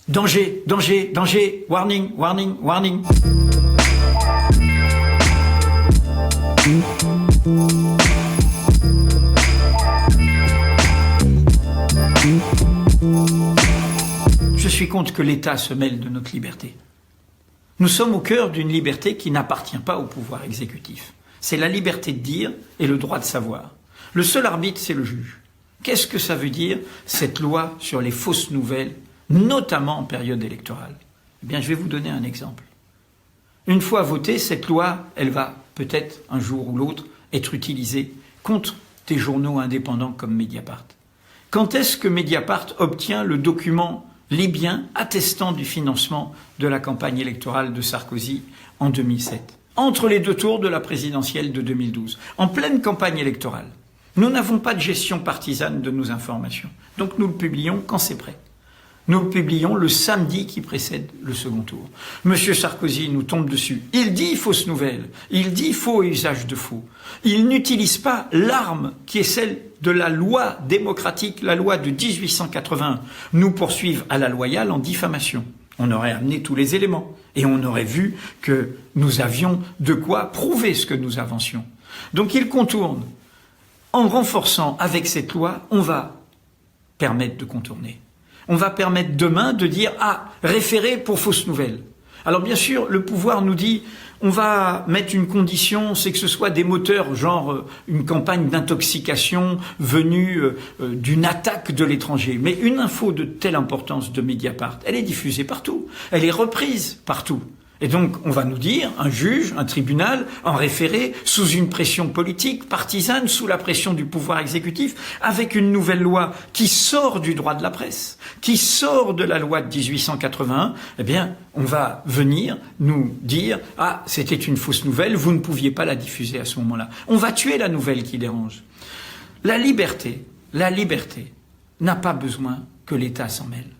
Danger, danger, danger, warning, warning, warning. Je suis contre que l'État se mêle de notre liberté. Nous sommes au cœur d'une liberté qui n'appartient pas au pouvoir exécutif. C'est la liberté de dire et le droit de savoir. Le seul arbitre, c'est le juge. Qu'est-ce que ça veut dire, cette loi sur les fausses nouvelles, notamment en période électorale? Eh bien, je vais vous donner un exemple. Une fois votée, cette loi, elle va peut-être un jour ou l'autre être utilisée contre des journaux indépendants comme Mediapart. Quand est-ce que Mediapart obtient le document libyen attestant du financement de la campagne électorale de Sarkozy en 2007, entre les deux tours de la présidentielle de 2012, en pleine campagne électorale? Nous n'avons pas de gestion partisane de nos informations, donc nous le publions quand c'est prêt. Nous le publions le samedi qui précède le second tour. Monsieur Sarkozy nous tombe dessus. Il dit fausse nouvelle, il dit faux et usage de faux. Il n'utilise pas l'arme qui est celle de la loi démocratique, la loi de 1881. Nous poursuivent à la loyale en diffamation. On aurait amené tous les éléments et on aurait vu que nous avions de quoi prouver ce que nous avancions. Donc il contourne. En renforçant avec cette loi, on va permettre de contourner. On va permettre demain de dire « Ah, référé pour fausse nouvelle ». Alors bien sûr, le pouvoir nous dit « On va mettre une condition, c'est que ce soit des moteurs, genre une campagne d'intoxication venue d'une attaque de l'étranger ». Mais une info de telle importance de Mediapart, elle est diffusée partout, elle est reprise partout. Et donc, on va nous dire, un juge, un tribunal, en référé, sous une pression politique, partisane, sous la pression du pouvoir exécutif, avec une nouvelle loi qui sort du droit de la presse, qui sort de la loi de 1881, eh bien, on va venir nous dire, ah, c'était une fausse nouvelle, vous ne pouviez pas la diffuser à ce moment-là. On va tuer la nouvelle qui dérange. La liberté n'a pas besoin que l'État s'en mêle.